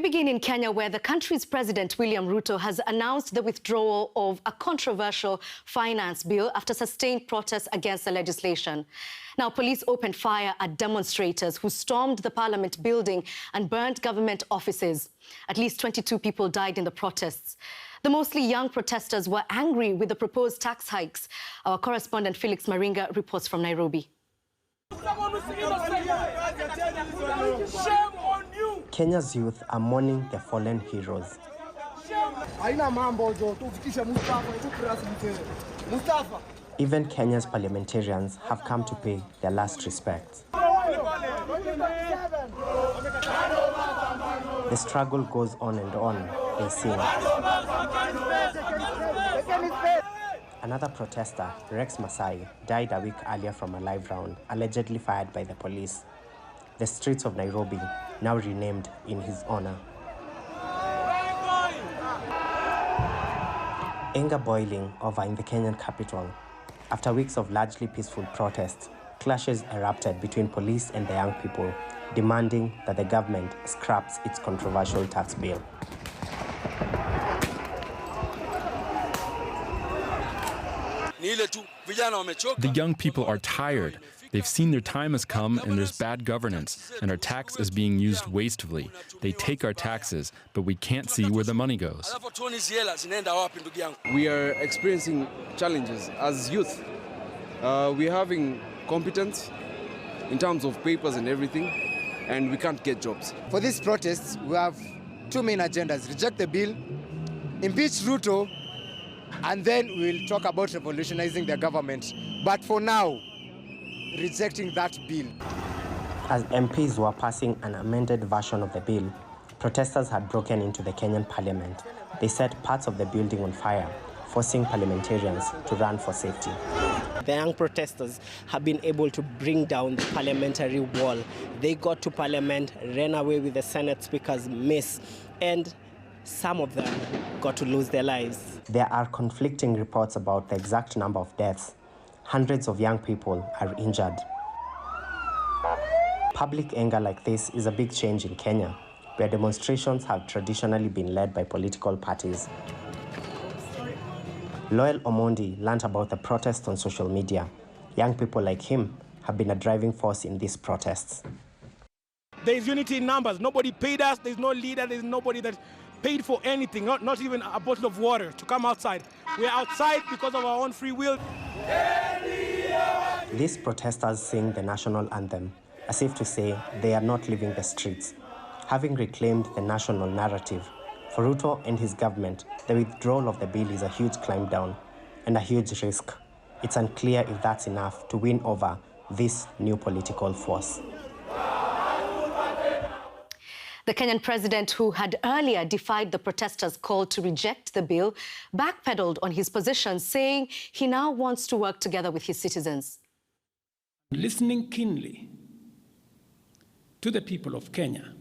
begin in Kenya, where the country's President William Ruto has announced the withdrawal of a controversial finance bill after sustained protests against the legislation. Now, police opened fire at demonstrators who stormed the parliament building and burned government offices. At least 22 people died in the protests. The mostly young protesters were angry with the proposed tax hikes. Our correspondent Felix Maringa reports from Nairobi. Kenya's youth are mourning the fallen heroes. Even Kenya's parliamentarians have come to pay their last respects. The struggle goes on and on, they sing. Another protester, Rex Masai, died a week earlier from a live round, allegedly fired by the police. The streets of Nairobi, now renamed in his honor. Anger boiling over in the Kenyan capital. After weeks of largely peaceful protests, clashes erupted between police and the young people, demanding that the government scraps its controversial tax bill. The young people are tired. They've seen their time has come and there's bad governance, and our tax is being used wastefully. They take our taxes, but we can't see where the money goes. We are experiencing challenges as youth. We're having competence in terms of papers and everything, and we can't get jobs. For these protests, we have two main agendas: reject the bill, impeach Ruto, and then we'll talk about revolutionizing the government. But for now, rejecting that bill. As MPs were passing an amended version of the bill, protesters had broken into the Kenyan parliament. They set parts of the building on fire, forcing parliamentarians to run for safety. The young protesters have been able to bring down the parliamentary wall. They got to parliament, ran away with the Senate Speaker's mace, and some of them got to lose their lives. There are conflicting reports about the exact number of deaths. Hundreds of young people are injured. Public anger like this is a big change in Kenya, where demonstrations have traditionally been led by political parties. Loyal Omondi learned about the protests on social media. Young people like him have been a driving force in these protests. There is unity in numbers. Nobody paid us. There's no leader. There's nobody that paid for anything, not even a bottle of water to come outside. We're outside because of our own free will. These protesters sing the national anthem, as if to say they are not leaving the streets. Having reclaimed the national narrative, for Ruto and his government, the withdrawal of the bill is a huge climb down and a huge risk. It's unclear if that's enough to win over this new political force. The Kenyan president, who had earlier defied the protesters' call to reject the bill, backpedaled on his position, saying he now wants to work together with his citizens. Listening keenly to the people of Kenya,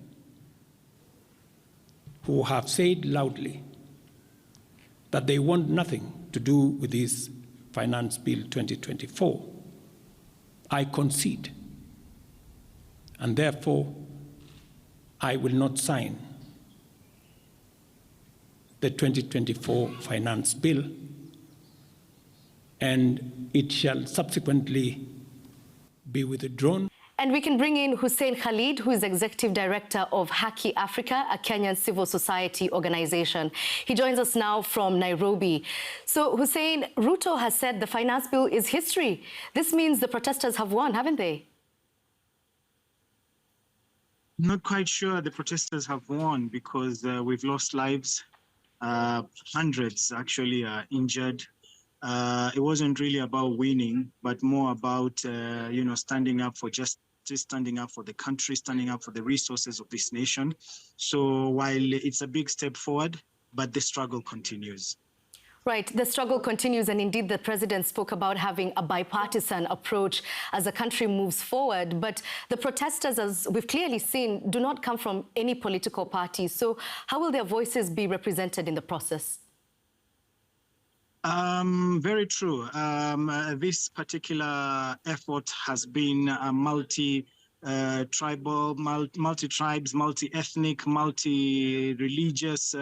who have said loudly that they want nothing to do with this Finance Bill 2024, I concede, and therefore I will not sign the 2024 Finance Bill, and it shall subsequently be withdrawn. And we can bring in Hussein Khalid, who is Executive Director of Haki Africa, a Kenyan civil society organization. He joins us now from Nairobi. So, Hussein, Ruto has said the finance bill is history. This means the protesters have won, haven't they? Not quite sure the protesters have won, because we've lost lives. Hundreds actually are injured. It wasn't really about winning, but more about standing up for justice, standing up for the country, standing up for the resources of this nation. So while it's a big step forward, but the struggle continues. Right, the struggle continues, and indeed the president spoke about having a bipartisan approach as the country moves forward. But the protesters, as we've clearly seen, do not come from any political party. So how will their voices be represented in the process? Very true. This particular effort has been a tribal, multi-tribes, multi-ethnic, multi-religious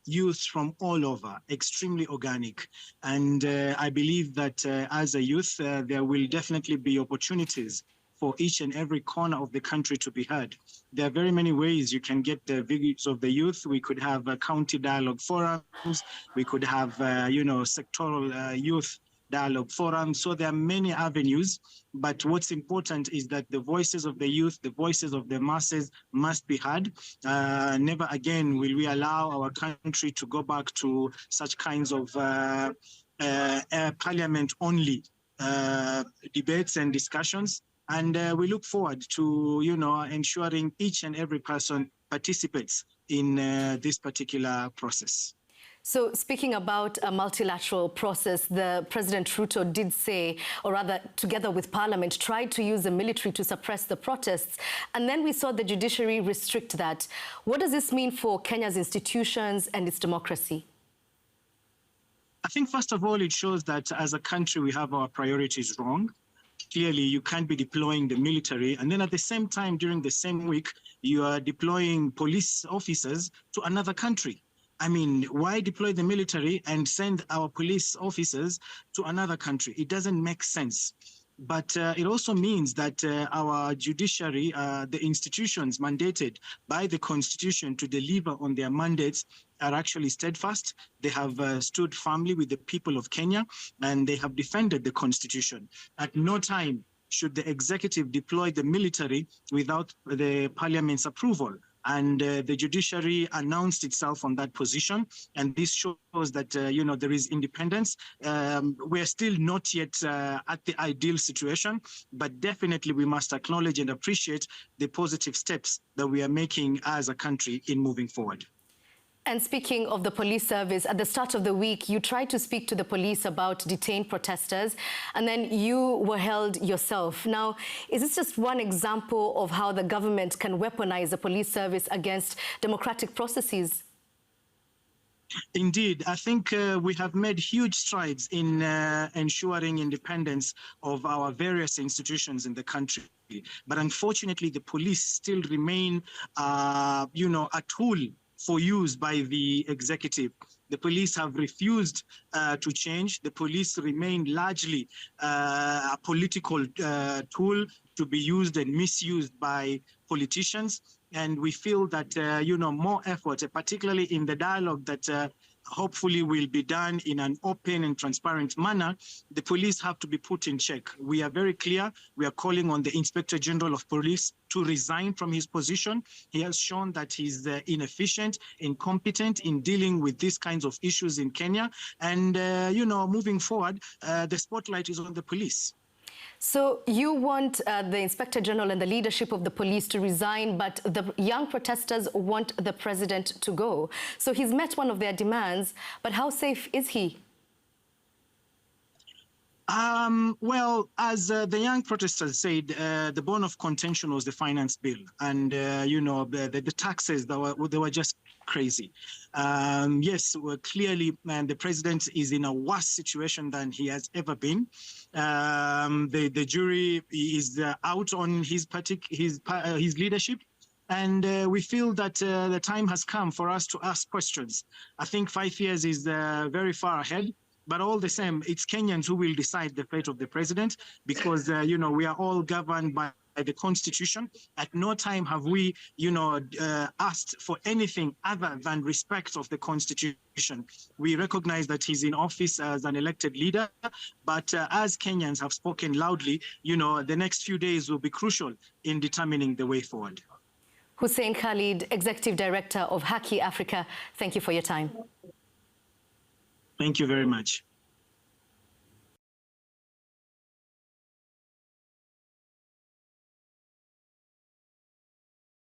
youth from all over, extremely organic. And I believe that as a youth, there will definitely be opportunities for each and every corner of the country to be heard. There are very many ways you can get the views of the youth. We could have county dialogue forums. We could have, sectoral youth dialogue forums. So there are many avenues. But what's important is that the voices of the youth, the voices of the masses must be heard. Never again will we allow our country to go back to such kinds of parliament-only debates and discussions. And we look forward to, ensuring each and every person participates in this particular process. So speaking about a multilateral process, the President Ruto did say, or rather together with Parliament, tried to use the military to suppress the protests. And then we saw the judiciary restrict that. What does this mean for Kenya's institutions and its democracy? I think, first of all, it shows that as a country, we have our priorities wrong. Clearly, you can't be deploying the military. And then at the same time, during the same week, you are deploying police officers to another country. I mean, why deploy the military and send our police officers to another country? It doesn't make sense. But it also means that our judiciary, the institutions mandated by the Constitution to deliver on their mandates, are actually steadfast. They have stood firmly with the people of Kenya, and they have defended the Constitution. At no time should the executive deploy the military without the Parliament's approval. And the judiciary announced itself on that position. And this shows that, there is independence. We're still not yet at the ideal situation, but definitely we must acknowledge and appreciate the positive steps that we are making as a country in moving forward. And speaking of the police service, at the start of the week, you tried to speak to the police about detained protesters, and then you were held yourself. Now, is this just one example of how the government can weaponize the police service against democratic processes? Indeed, I think we have made huge strides in ensuring independence of our various institutions in the country. But unfortunately, the police still remain, a tool for use by the executive. The police have refused to change. The police remain largely a political tool to be used and misused by politicians. And we feel that, more effort, particularly in the dialogue that hopefully will be done in an open and transparent manner, the police have to be put in check. We are very clear. We are calling on the Inspector General of Police to resign from his position. He has shown that he's inefficient, incompetent in dealing with these kinds of issues in Kenya. And, moving forward, the spotlight is on the police. So you want the Inspector General and the leadership of the police to resign, but the young protesters want the president to go. So he's met one of their demands, but how safe is he? Well, as the young protesters said, the bone of contention was the finance bill. And, the taxes, they were just crazy. Yes, clearly, the president is in a worse situation than he has ever been. The jury is out on his leadership. And we feel that the time has come for us to ask questions. I think 5 years is very far ahead. But all the same, it's Kenyans who will decide the fate of the president because, we are all governed by the Constitution. At no time have we, asked for anything other than respect of the Constitution. We recognize that he's in office as an elected leader, but as Kenyans have spoken loudly, the next few days will be crucial in determining the way forward. Hussein Khalid, Executive Director of Haki Africa, thank you for your time. Thank you very much.